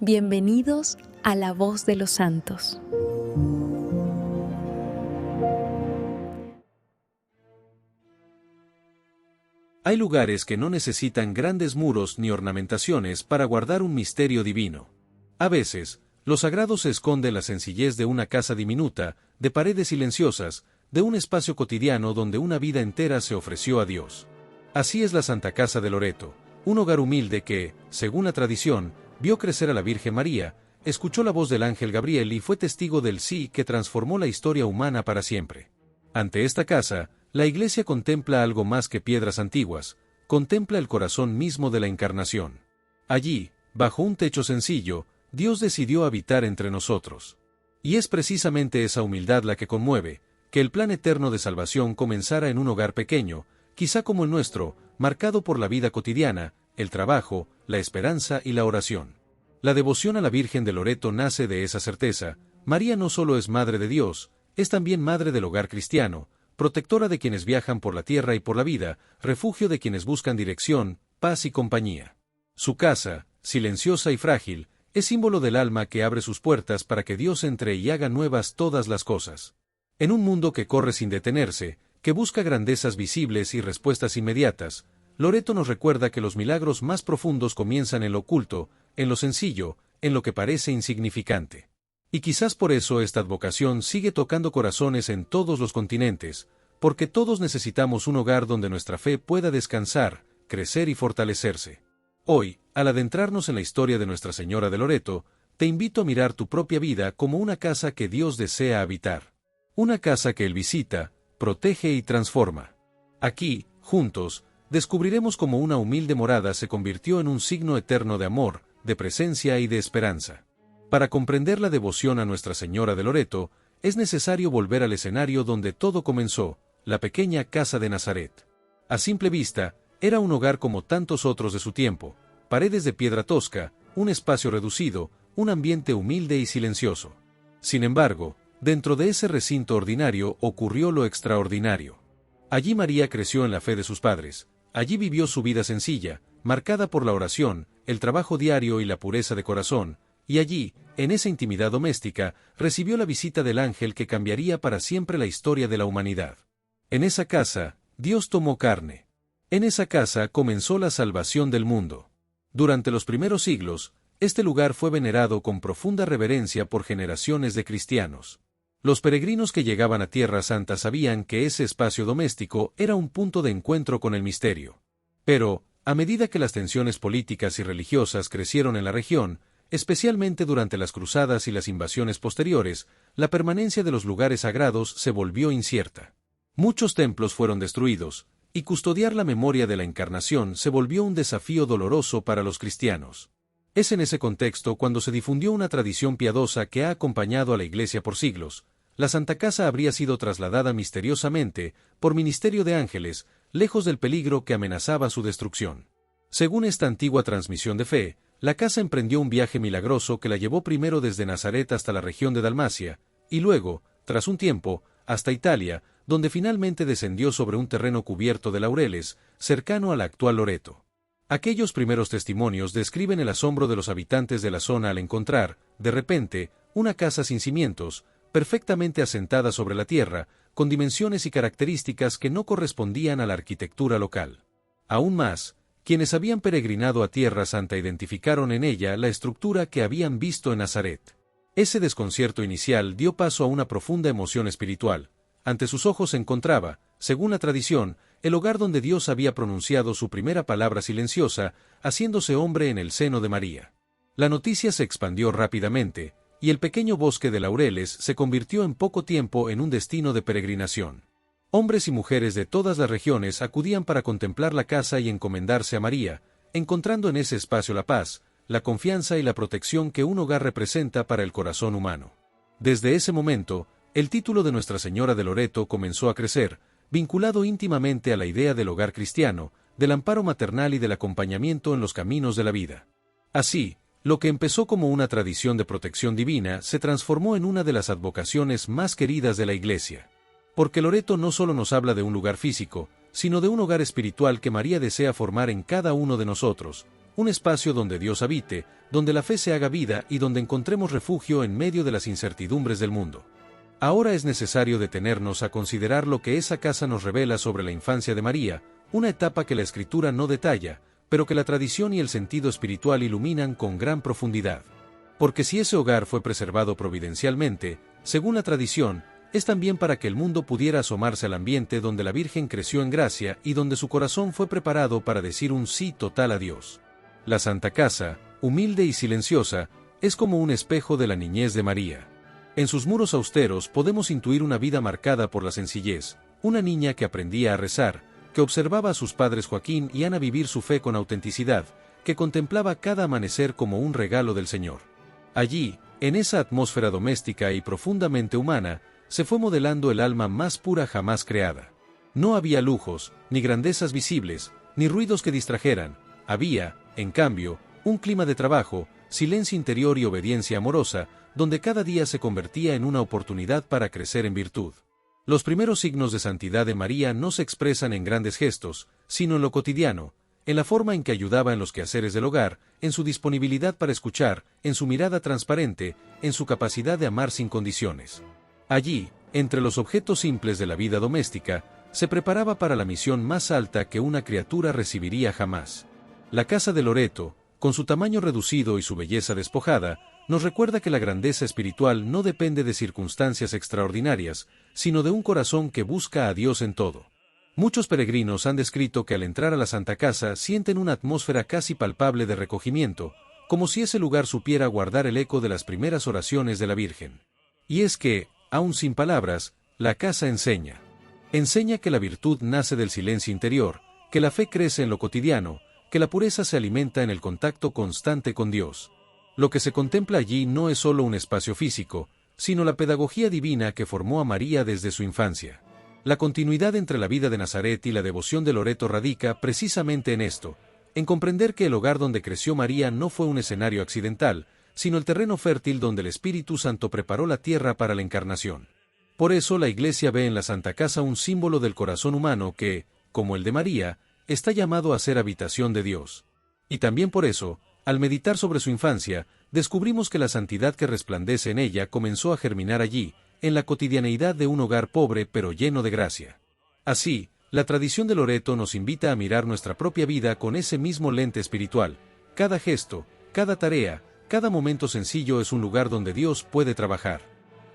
Bienvenidos a la voz de los santos. Hay lugares que no necesitan grandes muros ni ornamentaciones para guardar un misterio divino. A veces, lo sagrado se esconde en la sencillez de una casa diminuta, de paredes silenciosas, de un espacio cotidiano donde una vida entera se ofreció a Dios. Así es la Santa Casa de Loreto, un hogar humilde que, según la tradición, vio crecer a la Virgen María, escuchó la voz del ángel Gabriel y fue testigo del sí que transformó la historia humana para siempre. Ante esta casa, la Iglesia contempla algo más que piedras antiguas, contempla el corazón mismo de la Encarnación. Allí, bajo un techo sencillo, Dios decidió habitar entre nosotros. Y es precisamente esa humildad la que conmueve, que el plan eterno de salvación comenzara en un hogar pequeño, quizá como el nuestro, marcado por la vida cotidiana, el trabajo, la esperanza y la oración. La devoción a la Virgen de Loreto nace de esa certeza: María no solo es Madre de Dios, es también Madre del hogar cristiano, protectora de quienes viajan por la tierra y por la vida, refugio de quienes buscan dirección, paz y compañía. Su casa, silenciosa y frágil, es símbolo del alma que abre sus puertas para que Dios entre y haga nuevas todas las cosas. En un mundo que corre sin detenerse, que busca grandezas visibles y respuestas inmediatas, Loreto nos recuerda que los milagros más profundos comienzan en lo oculto, en lo sencillo, en lo que parece insignificante. Y quizás por eso esta advocación sigue tocando corazones en todos los continentes, porque todos necesitamos un hogar donde nuestra fe pueda descansar, crecer y fortalecerse. Hoy, al adentrarnos en la historia de Nuestra Señora de Loreto, te invito a mirar tu propia vida como una casa que Dios desea habitar. Una casa que Él visita, protege y transforma. Aquí, juntos, descubriremos cómo una humilde morada se convirtió en un signo eterno de amor, de presencia y de esperanza. Para comprender la devoción a Nuestra Señora de Loreto, es necesario volver al escenario donde todo comenzó, la pequeña casa de Nazaret. A simple vista, era un hogar como tantos otros de su tiempo: paredes de piedra tosca, un espacio reducido, un ambiente humilde y silencioso. Sin embargo, dentro de ese recinto ordinario ocurrió lo extraordinario. Allí María creció en la fe de sus padres, allí vivió su vida sencilla, marcada por la oración, el trabajo diario y la pureza de corazón, y allí, en esa intimidad doméstica, recibió la visita del ángel que cambiaría para siempre la historia de la humanidad. En esa casa, Dios tomó carne. En esa casa comenzó la salvación del mundo. Durante los primeros siglos, este lugar fue venerado con profunda reverencia por generaciones de cristianos. Los peregrinos que llegaban a Tierra Santa sabían que ese espacio doméstico era un punto de encuentro con el misterio. Pero, a medida que las tensiones políticas y religiosas crecieron en la región, especialmente durante las cruzadas y las invasiones posteriores, la permanencia de los lugares sagrados se volvió incierta. Muchos templos fueron destruidos, y custodiar la memoria de la Encarnación se volvió un desafío doloroso para los cristianos. Es en ese contexto cuando se difundió una tradición piadosa que ha acompañado a la Iglesia por siglos. La Santa Casa habría sido trasladada misteriosamente, por ministerio de ángeles, lejos del peligro que amenazaba su destrucción. Según esta antigua transmisión de fe, la casa emprendió un viaje milagroso que la llevó primero desde Nazaret hasta la región de Dalmacia, y luego, tras un tiempo, hasta Italia, donde finalmente descendió sobre un terreno cubierto de laureles, cercano a la actual Loreto. Aquellos primeros testimonios describen el asombro de los habitantes de la zona al encontrar, de repente, una casa sin cimientos, perfectamente asentada sobre la tierra, con dimensiones y características que no correspondían a la arquitectura local. Aún más, quienes habían peregrinado a Tierra Santa identificaron en ella la estructura que habían visto en Nazaret. Ese desconcierto inicial dio paso a una profunda emoción espiritual. Ante sus ojos se encontraba, según la tradición, el hogar donde Dios había pronunciado su primera palabra silenciosa, haciéndose hombre en el seno de María. La noticia se expandió rápidamente, y el pequeño bosque de laureles se convirtió en poco tiempo en un destino de peregrinación. Hombres y mujeres de todas las regiones acudían para contemplar la casa y encomendarse a María, encontrando en ese espacio la paz, la confianza y la protección que un hogar representa para el corazón humano. Desde ese momento, el título de Nuestra Señora de Loreto comenzó a crecer, vinculado íntimamente a la idea del hogar cristiano, del amparo maternal y del acompañamiento en los caminos de la vida. Así, lo que empezó como una tradición de protección divina se transformó en una de las advocaciones más queridas de la Iglesia. Porque Loreto no solo nos habla de un lugar físico, sino de un hogar espiritual que María desea formar en cada uno de nosotros, un espacio donde Dios habite, donde la fe se haga vida y donde encontremos refugio en medio de las incertidumbres del mundo. Ahora es necesario detenernos a considerar lo que esa casa nos revela sobre la infancia de María, una etapa que la Escritura no detalla, pero que la tradición y el sentido espiritual iluminan con gran profundidad. Porque si ese hogar fue preservado providencialmente, según la tradición, es también para que el mundo pudiera asomarse al ambiente donde la Virgen creció en gracia y donde su corazón fue preparado para decir un sí total a Dios. La Santa Casa, humilde y silenciosa, es como un espejo de la niñez de María. En sus muros austeros podemos intuir una vida marcada por la sencillez, una niña que aprendía a rezar, que observaba a sus padres Joaquín y Ana vivir su fe con autenticidad, que contemplaba cada amanecer como un regalo del Señor. Allí, en esa atmósfera doméstica y profundamente humana, se fue modelando el alma más pura jamás creada. No había lujos, ni grandezas visibles, ni ruidos que distrajeran. Había, en cambio, un clima de trabajo, silencio interior y obediencia amorosa, donde cada día se convertía en una oportunidad para crecer en virtud. Los primeros signos de santidad de María no se expresan en grandes gestos, sino en lo cotidiano, en la forma en que ayudaba en los quehaceres del hogar, en su disponibilidad para escuchar, en su mirada transparente, en su capacidad de amar sin condiciones. Allí, entre los objetos simples de la vida doméstica, se preparaba para la misión más alta que una criatura recibiría jamás. La casa de Loreto, con su tamaño reducido y su belleza despojada, nos recuerda que la grandeza espiritual no depende de circunstancias extraordinarias, sino de un corazón que busca a Dios en todo. Muchos peregrinos han descrito que al entrar a la Santa Casa sienten una atmósfera casi palpable de recogimiento, como si ese lugar supiera guardar el eco de las primeras oraciones de la Virgen. Y es que, aun sin palabras, la casa enseña. Enseña que la virtud nace del silencio interior, que la fe crece en lo cotidiano, que la pureza se alimenta en el contacto constante con Dios. Lo que se contempla allí no es solo un espacio físico, sino la pedagogía divina que formó a María desde su infancia. La continuidad entre la vida de Nazaret y la devoción de Loreto radica precisamente en esto, en comprender que el hogar donde creció María no fue un escenario accidental, sino el terreno fértil donde el Espíritu Santo preparó la tierra para la encarnación. Por eso la Iglesia ve en la Santa Casa un símbolo del corazón humano que, como el de María, está llamado a ser habitación de Dios. Y también por eso, al meditar sobre su infancia, descubrimos que la santidad que resplandece en ella comenzó a germinar allí, en la cotidianeidad de un hogar pobre pero lleno de gracia. Así, la tradición de Loreto nos invita a mirar nuestra propia vida con ese mismo lente espiritual. Cada gesto, cada tarea, cada momento sencillo es un lugar donde Dios puede trabajar.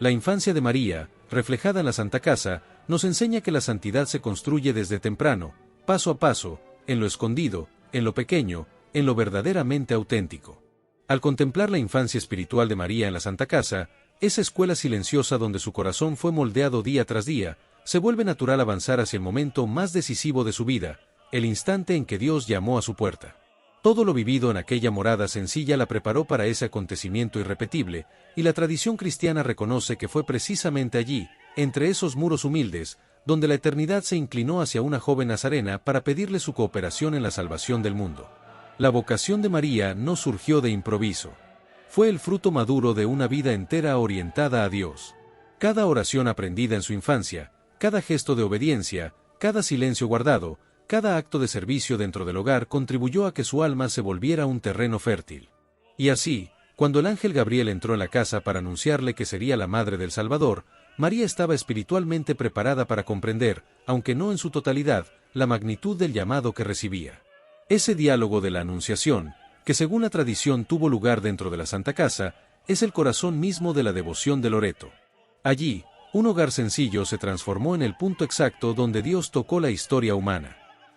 La infancia de María, reflejada en la Santa Casa, nos enseña que la santidad se construye desde temprano, paso a paso, en lo escondido, en lo pequeño, en lo verdaderamente auténtico. Al contemplar la infancia espiritual de María en la Santa Casa, esa escuela silenciosa donde su corazón fue moldeado día tras día, se vuelve natural avanzar hacia el momento más decisivo de su vida, el instante en que Dios llamó a su puerta. Todo lo vivido en aquella morada sencilla la preparó para ese acontecimiento irrepetible, y la tradición cristiana reconoce que fue precisamente allí, entre esos muros humildes, donde la eternidad se inclinó hacia una joven nazarena para pedirle su cooperación en la salvación del mundo. La vocación de María no surgió de improviso. Fue el fruto maduro de una vida entera orientada a Dios. Cada oración aprendida en su infancia, cada gesto de obediencia, cada silencio guardado, cada acto de servicio dentro del hogar contribuyó a que su alma se volviera un terreno fértil. Y así, cuando el ángel Gabriel entró en la casa para anunciarle que sería la madre del Salvador, María estaba espiritualmente preparada para comprender, aunque no en su totalidad, la magnitud del llamado que recibía. Ese diálogo de la Anunciación, que según la tradición tuvo lugar dentro de la Santa Casa, es el corazón mismo de la devoción de Loreto. Allí, un hogar sencillo se transformó en el punto exacto donde Dios tocó la historia humana.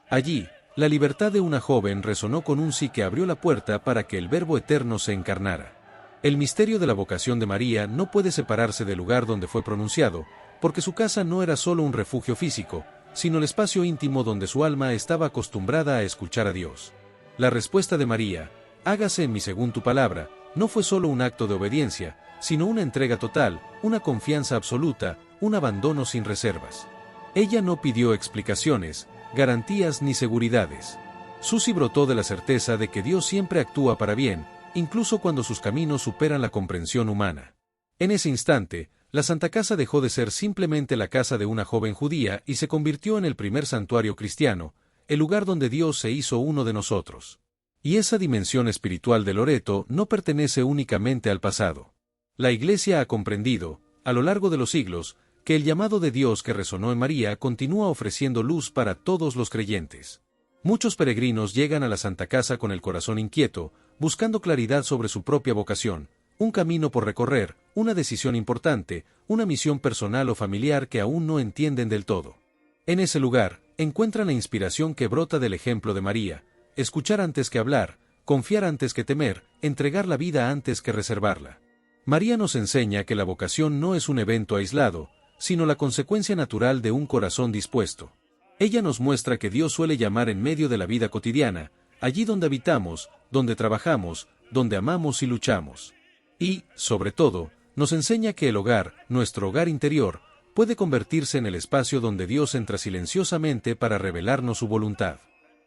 Allí, la libertad de una joven resonó con un sí que abrió la puerta para que el Verbo eterno se encarnara. El misterio de la vocación de María no puede separarse del lugar donde fue pronunciado, porque su casa no era solo un refugio físico, sino el espacio íntimo donde su alma estaba acostumbrada a escuchar a Dios. La respuesta de María, hágase en mí según tu palabra, no fue solo un acto de obediencia, sino una entrega total, una confianza absoluta, un abandono sin reservas. Ella no pidió explicaciones, garantías ni seguridades. Su sí brotó de la certeza de que Dios siempre actúa para bien, incluso cuando sus caminos superan la comprensión humana. En ese instante, la Santa Casa dejó de ser simplemente la casa de una joven judía y se convirtió en el primer santuario cristiano, el lugar donde Dios se hizo uno de nosotros. Y esa dimensión espiritual de Loreto no pertenece únicamente al pasado. La Iglesia ha comprendido, a lo largo de los siglos, que el llamado de Dios que resonó en María continúa ofreciendo luz para todos los creyentes. Muchos peregrinos llegan a la Santa Casa con el corazón inquieto, buscando claridad sobre su propia vocación, un camino por recorrer, una decisión importante, una misión personal o familiar que aún no entienden del todo. En ese lugar, encuentran la inspiración que brota del ejemplo de María: escuchar antes que hablar, confiar antes que temer, entregar la vida antes que reservarla. María nos enseña que la vocación no es un evento aislado, sino la consecuencia natural de un corazón dispuesto. Ella nos muestra que Dios suele llamar en medio de la vida cotidiana, allí donde habitamos, donde trabajamos, donde amamos y luchamos. Y, sobre todo, nos enseña que el hogar, nuestro hogar interior, puede convertirse en el espacio donde Dios entra silenciosamente para revelarnos su voluntad.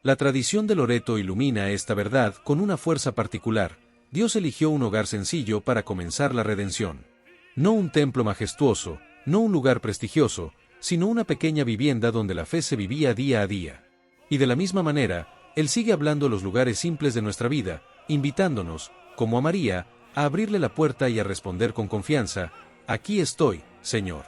La tradición de Loreto ilumina esta verdad con una fuerza particular. Dios eligió un hogar sencillo para comenzar la redención. No un templo majestuoso, no un lugar prestigioso, sino una pequeña vivienda donde la fe se vivía día a día. Y de la misma manera, Él sigue hablando a los lugares simples de nuestra vida, invitándonos, como a María, a abrirle la puerta y a responder con confianza: aquí estoy, Señor.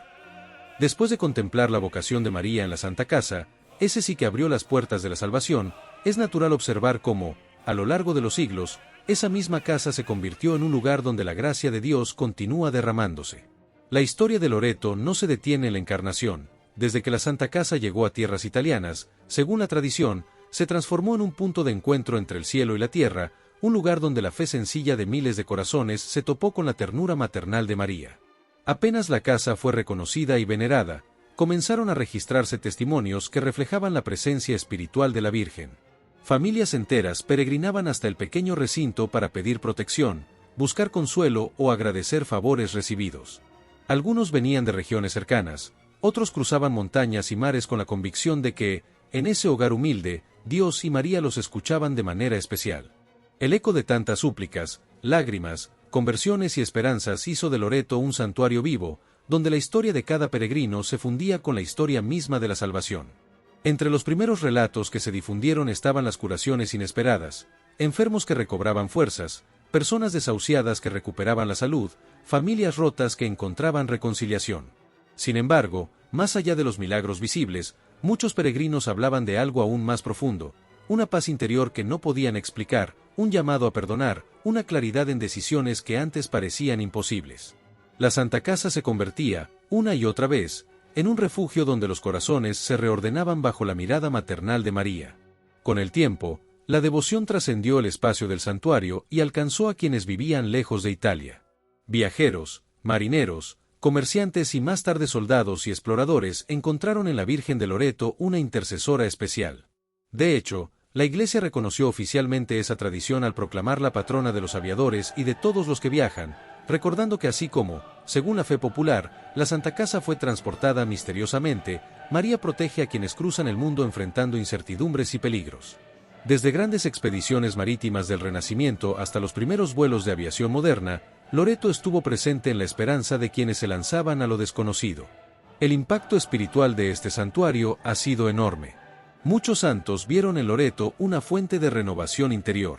Después de contemplar la vocación de María en la Santa Casa, ese sí que abrió las puertas de la salvación, es natural observar cómo, a lo largo de los siglos, esa misma casa se convirtió en un lugar donde la gracia de Dios continúa derramándose. La historia de Loreto no se detiene en la encarnación. Desde que la Santa Casa llegó a tierras italianas, según la tradición, se transformó en un punto de encuentro entre el cielo y la tierra, un lugar donde la fe sencilla de miles de corazones se topó con la ternura maternal de María. Apenas la casa fue reconocida y venerada, comenzaron a registrarse testimonios que reflejaban la presencia espiritual de la Virgen. Familias enteras peregrinaban hasta el pequeño recinto para pedir protección, buscar consuelo o agradecer favores recibidos. Algunos venían de regiones cercanas, otros cruzaban montañas y mares con la convicción de que, en ese hogar humilde, Dios y María los escuchaban de manera especial. El eco de tantas súplicas, lágrimas, conversiones y esperanzas hizo de Loreto un santuario vivo, donde la historia de cada peregrino se fundía con la historia misma de la salvación. Entre los primeros relatos que se difundieron estaban las curaciones inesperadas, enfermos que recobraban fuerzas, personas desahuciadas que recuperaban la salud, familias rotas que encontraban reconciliación. Sin embargo, más allá de los milagros visibles, muchos peregrinos hablaban de algo aún más profundo: una paz interior que no podían explicar, un llamado a perdonar, una claridad en decisiones que antes parecían imposibles. La Santa Casa se convertía, una y otra vez, en un refugio donde los corazones se reordenaban bajo la mirada maternal de María. Con el tiempo, la devoción trascendió el espacio del santuario y alcanzó a quienes vivían lejos de Italia. Viajeros, marineros, comerciantes y más tarde soldados y exploradores encontraron en la Virgen de Loreto una intercesora especial. De hecho, la Iglesia reconoció oficialmente esa tradición al proclamarla patrona de los aviadores y de todos los que viajan, recordando que así como, según la fe popular, la Santa Casa fue transportada misteriosamente, María protege a quienes cruzan el mundo enfrentando incertidumbres y peligros. Desde grandes expediciones marítimas del Renacimiento hasta los primeros vuelos de aviación moderna, Loreto estuvo presente en la esperanza de quienes se lanzaban a lo desconocido. El impacto espiritual de este santuario ha sido enorme. Muchos santos vieron en Loreto una fuente de renovación interior.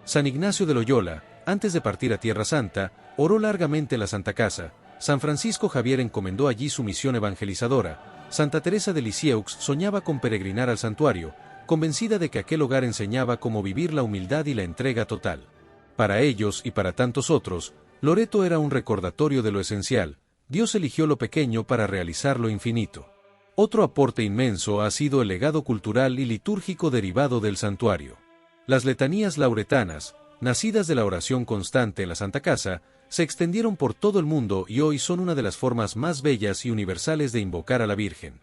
San Ignacio de Loyola, antes de partir a Tierra Santa, oró largamente en la Santa Casa. San Francisco Javier encomendó allí su misión evangelizadora. Santa Teresa de Lisieux soñaba con peregrinar al santuario, convencida de que aquel hogar enseñaba cómo vivir la humildad y la entrega total. Para ellos y para tantos otros, Loreto era un recordatorio de lo esencial: Dios eligió lo pequeño para realizar lo infinito. Otro aporte inmenso ha sido el legado cultural y litúrgico derivado del santuario. Las letanías lauretanas, nacidas de la oración constante en la Santa Casa, se extendieron por todo el mundo y hoy son una de las formas más bellas y universales de invocar a la Virgen.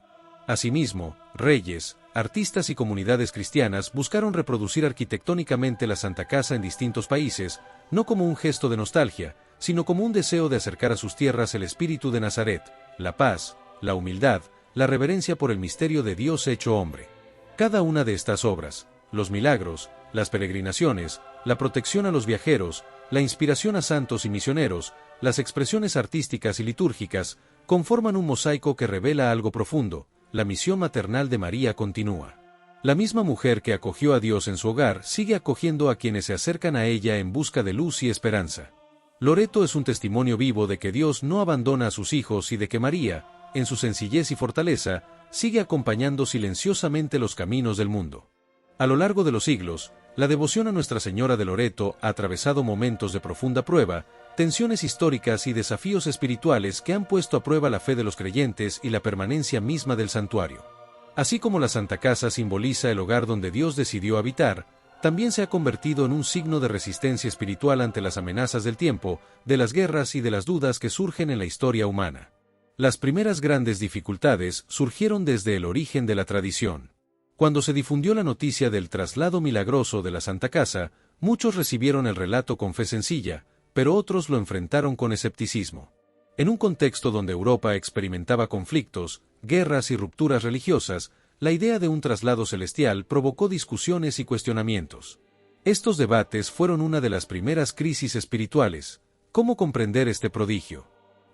Asimismo, reyes, artistas y comunidades cristianas buscaron reproducir arquitectónicamente la Santa Casa en distintos países, no como un gesto de nostalgia, sino como un deseo de acercar a sus tierras el espíritu de Nazaret, la paz, la humildad, la reverencia por el misterio de Dios hecho hombre. Cada una de estas obras, los milagros, las peregrinaciones, la protección a los viajeros, la inspiración a santos y misioneros, las expresiones artísticas y litúrgicas, conforman un mosaico que revela algo profundo: la misión maternal de María continúa. La misma mujer que acogió a Dios en su hogar sigue acogiendo a quienes se acercan a ella en busca de luz y esperanza. Loreto es un testimonio vivo de que Dios no abandona a sus hijos y de que María, en su sencillez y fortaleza, sigue acompañando silenciosamente los caminos del mundo. A lo largo de los siglos, la devoción a Nuestra Señora de Loreto ha atravesado momentos de profunda prueba, tensiones históricas y desafíos espirituales que han puesto a prueba la fe de los creyentes y la permanencia misma del santuario. Así como la Santa Casa simboliza el hogar donde Dios decidió habitar, también se ha convertido en un signo de resistencia espiritual ante las amenazas del tiempo, de las guerras y de las dudas que surgen en la historia humana. Las primeras grandes dificultades surgieron desde el origen de la tradición. Cuando se difundió la noticia del traslado milagroso de la Santa Casa, muchos recibieron el relato con fe sencilla, pero otros lo enfrentaron con escepticismo. En un contexto donde Europa experimentaba conflictos, guerras y rupturas religiosas, la idea de un traslado celestial provocó discusiones y cuestionamientos. Estos debates fueron una de las primeras crisis espirituales. ¿Cómo comprender este prodigio?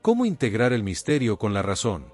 ¿Cómo integrar el misterio con la razón?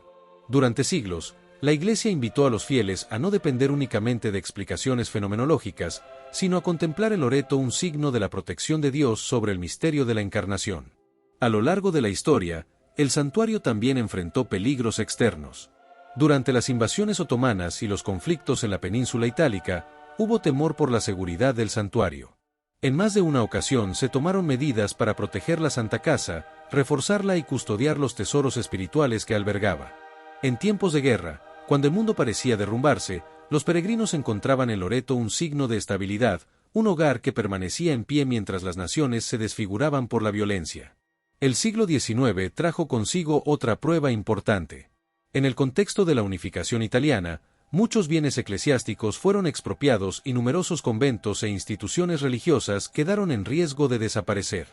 Durante siglos, la Iglesia invitó a los fieles a no depender únicamente de explicaciones fenomenológicas, sino a contemplar el Loreto un signo de la protección de Dios sobre el misterio de la Encarnación. A lo largo de la historia, el santuario también enfrentó peligros externos. Durante las invasiones otomanas y los conflictos en la península itálica, hubo temor por la seguridad del santuario. En más de una ocasión se tomaron medidas para proteger la Santa Casa, reforzarla y custodiar los tesoros espirituales que albergaba. En tiempos de guerra, cuando el mundo parecía derrumbarse, los peregrinos encontraban en Loreto un signo de estabilidad, un hogar que permanecía en pie mientras las naciones se desfiguraban por la violencia. El siglo XIX trajo consigo otra prueba importante. En el contexto de la unificación italiana, muchos bienes eclesiásticos fueron expropiados y numerosos conventos e instituciones religiosas quedaron en riesgo de desaparecer.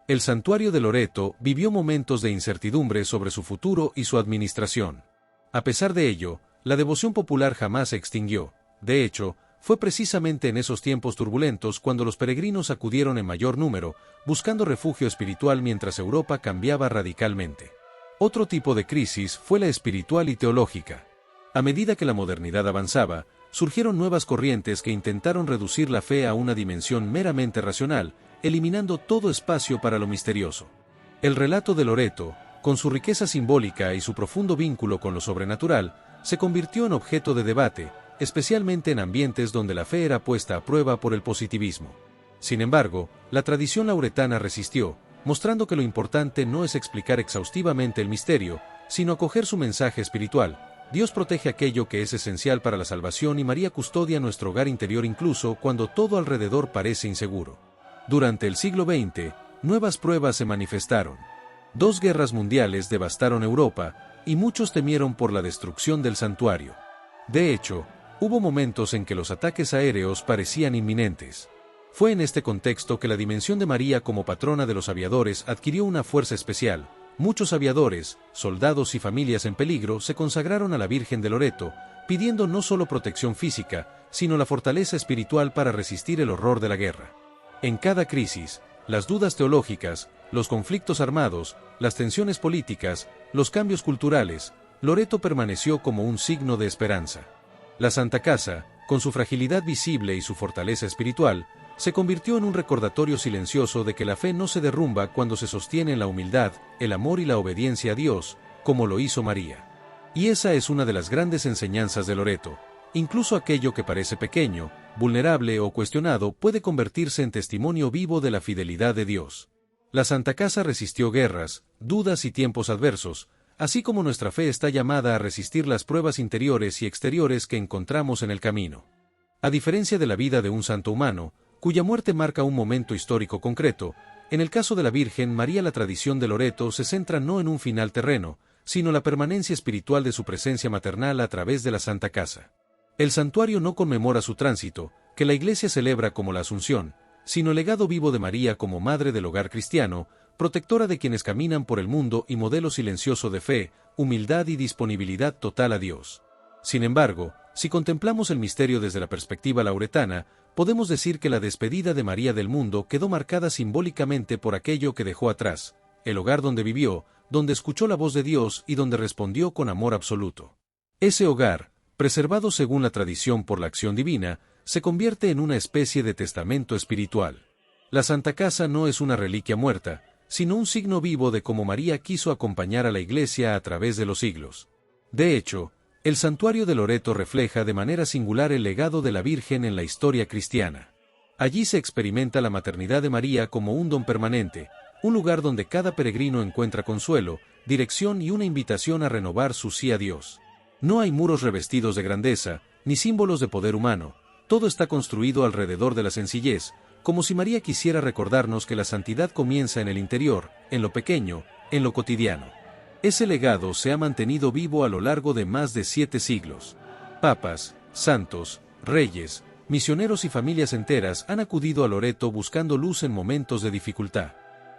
El santuario de Loreto vivió momentos de incertidumbre sobre su futuro y su administración. A pesar de ello, la devoción popular jamás se extinguió. De hecho, fue precisamente en esos tiempos turbulentos cuando los peregrinos acudieron en mayor número, buscando refugio espiritual mientras Europa cambiaba radicalmente. Otro tipo de crisis fue la espiritual y teológica. A medida que la modernidad avanzaba, surgieron nuevas corrientes que intentaron reducir la fe a una dimensión meramente racional, eliminando todo espacio para lo misterioso. El relato de Loreto, con su riqueza simbólica y su profundo vínculo con lo sobrenatural, se convirtió en objeto de debate, especialmente en ambientes donde la fe era puesta a prueba por el positivismo. Sin embargo, la tradición lauretana resistió, mostrando que lo importante no es explicar exhaustivamente el misterio, sino acoger su mensaje espiritual. Dios protege aquello que es esencial para la salvación y María custodia nuestro hogar interior incluso cuando todo alrededor parece inseguro. Durante el siglo XX, nuevas pruebas se manifestaron. 2 guerras mundiales devastaron Europa, y muchos temieron por la destrucción del santuario. De hecho, hubo momentos en que los ataques aéreos parecían inminentes. Fue en este contexto que la dimensión de María como patrona de los aviadores adquirió una fuerza especial. Muchos aviadores, soldados y familias en peligro se consagraron a la Virgen de Loreto, pidiendo no solo protección física, sino la fortaleza espiritual para resistir el horror de la guerra. En cada crisis, las dudas teológicas, los conflictos armados, las tensiones políticas, los cambios culturales, Loreto permaneció como un signo de esperanza. La Santa Casa, con su fragilidad visible y su fortaleza espiritual, se convirtió en un recordatorio silencioso de que la fe no se derrumba cuando se sostiene en la humildad, el amor y la obediencia a Dios, como lo hizo María. Y esa es una de las grandes enseñanzas de Loreto. Incluso aquello que parece pequeño, vulnerable o cuestionado puede convertirse en testimonio vivo de la fidelidad de Dios. La Santa Casa resistió guerras, dudas y tiempos adversos, así como nuestra fe está llamada a resistir las pruebas interiores y exteriores que encontramos en el camino. A diferencia de la vida de un santo humano, cuya muerte marca un momento histórico concreto, en el caso de la Virgen María la tradición de Loreto se centra no en un final terreno, sino la permanencia espiritual de su presencia maternal a través de la Santa Casa. El santuario no conmemora su tránsito, que la Iglesia celebra como la Asunción, sino el legado vivo de María como madre del hogar cristiano, protectora de quienes caminan por el mundo y modelo silencioso de fe, humildad y disponibilidad total a Dios. Sin embargo, si contemplamos el misterio desde la perspectiva lauretana, podemos decir que la despedida de María del mundo quedó marcada simbólicamente por aquello que dejó atrás, el hogar donde vivió, donde escuchó la voz de Dios y donde respondió con amor absoluto. Ese hogar, preservado según la tradición por la acción divina, se convierte en una especie de testamento espiritual. La Santa Casa no es una reliquia muerta, sino un signo vivo de cómo María quiso acompañar a la Iglesia a través de los siglos. De hecho, el santuario de Loreto refleja de manera singular el legado de la Virgen en la historia cristiana. Allí se experimenta la maternidad de María como un don permanente, un lugar donde cada peregrino encuentra consuelo, dirección y una invitación a renovar su sí a Dios. No hay muros revestidos de grandeza, ni símbolos de poder humano, todo está construido alrededor de la sencillez, como si María quisiera recordarnos que la santidad comienza en el interior, en lo pequeño, en lo cotidiano. Ese legado se ha mantenido vivo a lo largo de más de 7 siglos. Papas, santos, reyes, misioneros y familias enteras han acudido a Loreto buscando luz en momentos de dificultad.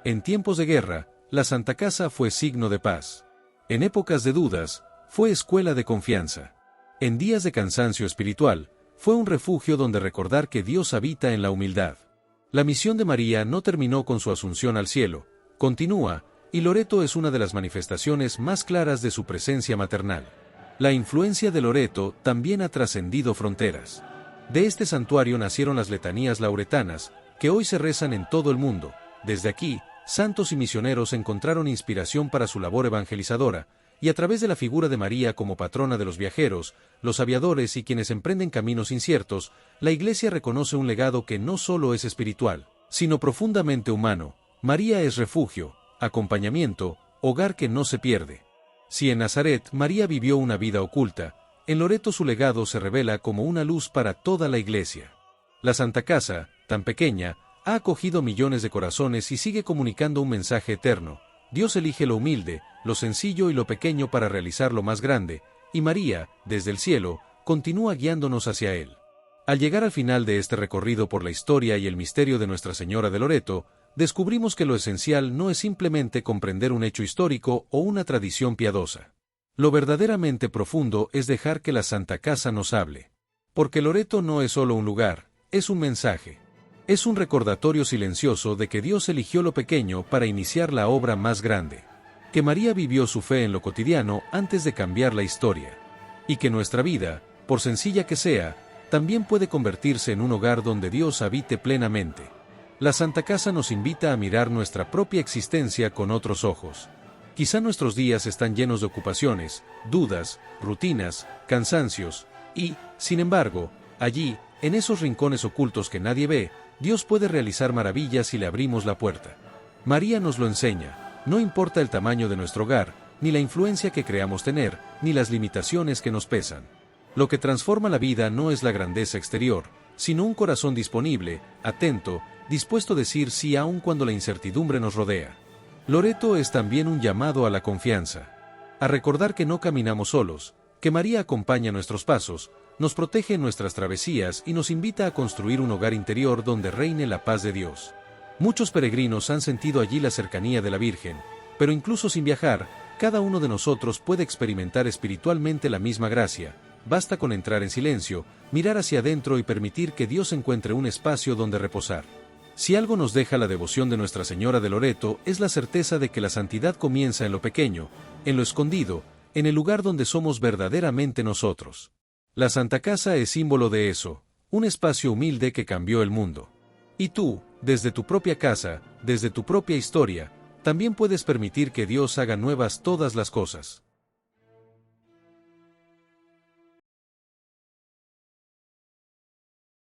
En tiempos de guerra, la Santa Casa fue signo de paz. En épocas de dudas, fue escuela de confianza. En días de cansancio espiritual, fue un refugio donde recordar que Dios habita en la humildad. La misión de María no terminó con su asunción al cielo, continúa, y Loreto es una de las manifestaciones más claras de su presencia maternal. La influencia de Loreto también ha trascendido fronteras. De este santuario nacieron las letanías lauretanas, que hoy se rezan en todo el mundo. Desde aquí, santos y misioneros encontraron inspiración para su labor evangelizadora, y a través de la figura de María como patrona de los viajeros, los aviadores y quienes emprenden caminos inciertos, la Iglesia reconoce un legado que no solo es espiritual, sino profundamente humano. María es refugio, acompañamiento, hogar que no se pierde. Si en Nazaret María vivió una vida oculta, en Loreto su legado se revela como una luz para toda la Iglesia. La Santa Casa, tan pequeña, ha acogido millones de corazones y sigue comunicando un mensaje eterno. Dios elige lo humilde, lo sencillo y lo pequeño para realizar lo más grande, y María, desde el cielo, continúa guiándonos hacia Él. Al llegar al final de este recorrido por la historia y el misterio de Nuestra Señora de Loreto, descubrimos que lo esencial no es simplemente comprender un hecho histórico o una tradición piadosa. Lo verdaderamente profundo es dejar que la Santa Casa nos hable. Porque Loreto no es solo un lugar, es un mensaje. Es un recordatorio silencioso de que Dios eligió lo pequeño para iniciar la obra más grande. Que María vivió su fe en lo cotidiano antes de cambiar la historia. Y que nuestra vida, por sencilla que sea, también puede convertirse en un hogar donde Dios habite plenamente. La Santa Casa nos invita a mirar nuestra propia existencia con otros ojos. Quizá nuestros días están llenos de ocupaciones, dudas, rutinas, cansancios, y, sin embargo, allí, en esos rincones ocultos que nadie ve, Dios puede realizar maravillas si le abrimos la puerta. María nos lo enseña, no importa el tamaño de nuestro hogar, ni la influencia que creamos tener, ni las limitaciones que nos pesan. Lo que transforma la vida no es la grandeza exterior, sino un corazón disponible, atento, dispuesto a decir sí aun cuando la incertidumbre nos rodea. Loreto es también un llamado a la confianza, a recordar que no caminamos solos, que María acompaña nuestros pasos, nos protege en nuestras travesías y nos invita a construir un hogar interior donde reine la paz de Dios. Muchos peregrinos han sentido allí la cercanía de la Virgen, pero incluso sin viajar, cada uno de nosotros puede experimentar espiritualmente la misma gracia. Basta con entrar en silencio, mirar hacia adentro y permitir que Dios encuentre un espacio donde reposar. Si algo nos deja la devoción de Nuestra Señora de Loreto es la certeza de que la santidad comienza en lo pequeño, en lo escondido, en el lugar donde somos verdaderamente nosotros. La Santa Casa es símbolo de eso, un espacio humilde que cambió el mundo. Y tú, desde tu propia casa, desde tu propia historia, también puedes permitir que Dios haga nuevas todas las cosas.